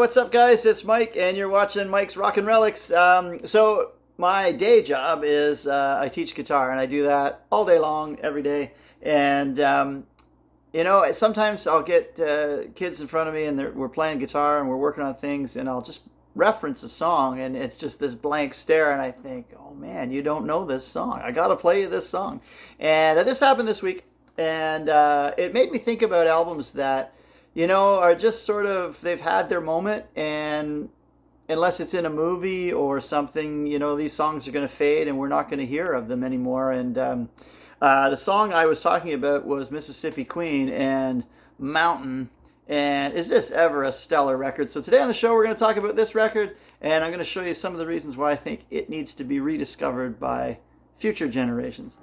what's up, guys? It's Mike, and you're watching Mike's Rockin' Relics. So my day job is I teach guitar, and I do that all day long, every day. And sometimes I'll get kids in front of me, and we're playing guitar, and we're working on things, and I'll just reference a song, and it's just this blank stare, and I think, oh man, you don't know this song. I gotta play you this song. And this happened this week, and it made me think about albums that are just sort of, they've had their moment, and unless it's in a movie or something, these songs are going to fade and we're not going to hear of them anymore. And the song I was talking about was Mississippi Queen and Mountain. And is this ever a stellar record? So today on the show, we're going to talk about this record, and I'm going to show you some of the reasons why I think it needs to be rediscovered by future generations.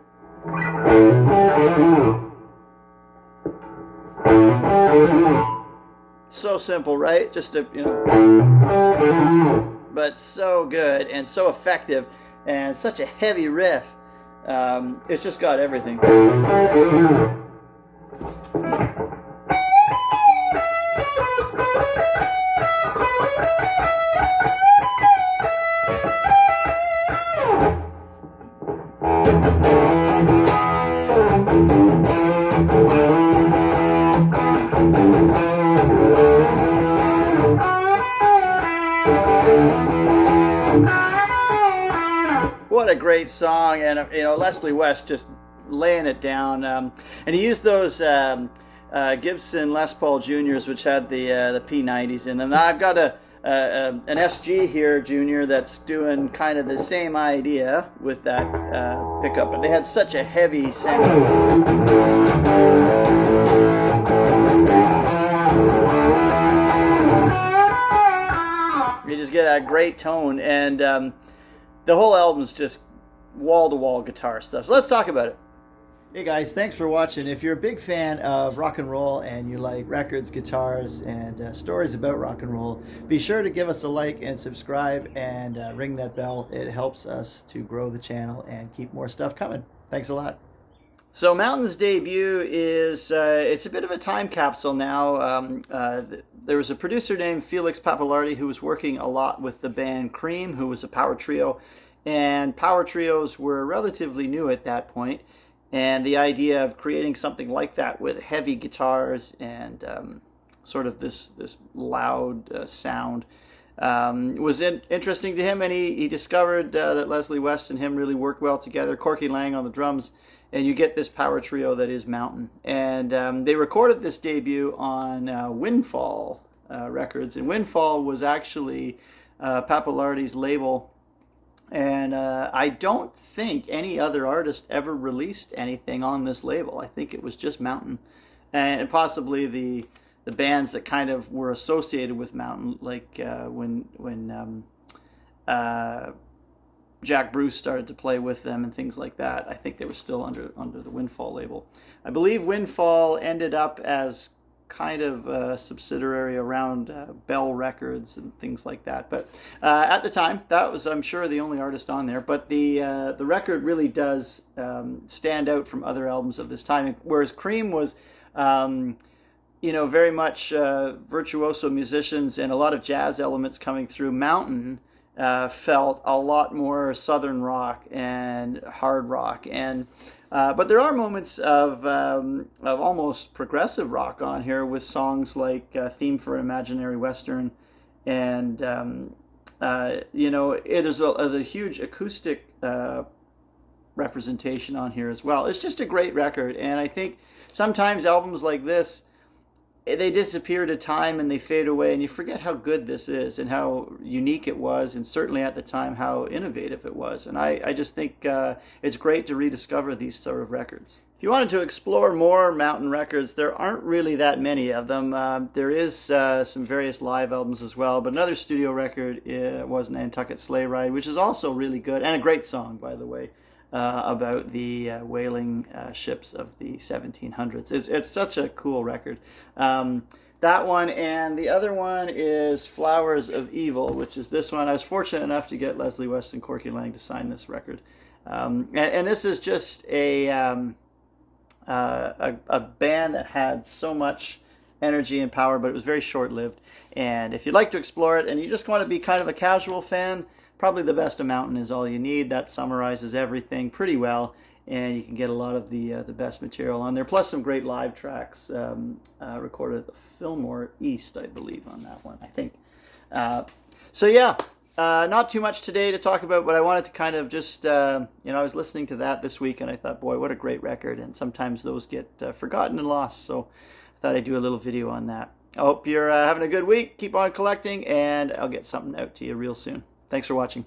So simple, right? Just but so good and so effective, and such a heavy riff. It's just got everything. What a great song, and Leslie West just laying it down, and he used those Gibson Les Paul Juniors, which had the P90s in them. Now I've got an SG here, Junior, that's doing kind of the same idea with that pickup, but they had such a heavy sound. You just get that great tone, and the whole album's just wall-to-wall guitar stuff. So let's talk about it. Hey guys, thanks for watching. If you're a big fan of rock and roll and you like records, guitars, and stories about rock and roll, be sure to give us a like and subscribe and ring that bell. It helps us to grow the channel and keep more stuff coming. Thanks a lot. So Mountain's debut is, it's a bit of a time capsule now. There was a producer named Felix Pappalardi who was working a lot with the band Cream, who was a power trio, and power trios were relatively new at that point, and the idea of creating something like that with heavy guitars and sort of this loud sound was interesting to him, and he discovered that Leslie West and him really worked well together. Corky Laing on the drums, and you get this power trio that is Mountain. And they recorded this debut on Windfall Records, and Windfall was actually Pappalardi's label, and I don't think any other artist ever released anything on this label. I think it was just Mountain, and possibly the bands that kind of were associated with Mountain, like when Jack Bruce started to play with them and things like that. I think they were still under the Windfall label. I believe Windfall ended up as kind of a subsidiary around Bell Records and things like that. But at the time, that was, I'm sure, the only artist on there. But the record really does stand out from other albums of this time. Whereas Cream was, very much virtuoso musicians and a lot of jazz elements coming through. Mountain felt a lot more southern rock and hard rock, and but there are moments of almost progressive rock on here with songs like "Theme for an Imaginary Western," and there's a huge acoustic representation on here as well. It's just a great record, and I think sometimes albums like this, they disappear to time and they fade away, and you forget how good this is and how unique it was, and certainly at the time how innovative it was. And I just think it's great to rediscover these sort of records. If you wanted to explore more Mountain records, there aren't really that many of them. There is some various live albums as well, but another studio record was Nantucket Sleigh Ride, which is also really good, and a great song, by the way, about the whaling ships of the 1700s. It's such a cool record. That one, and the other one is Flowers of Evil, which is this one. I was fortunate enough to get Leslie West and Corky Laing to sign this record. And this is just a band that had so much energy and power, but it was very short-lived. And if you'd like to explore it and you just want to be kind of a casual fan, probably The Best of Mountain is all you need. That summarizes everything pretty well, and you can get a lot of the best material on there, plus some great live tracks recorded at the Fillmore East, I believe, on that one, I think. So yeah, not too much today to talk about, but I wanted to kind of just, I was listening to that this week, and I thought, boy, what a great record, and sometimes those get forgotten and lost, so I thought I'd do a little video on that. I hope you're having a good week. Keep on collecting, and I'll get something out to you real soon. Thanks for watching.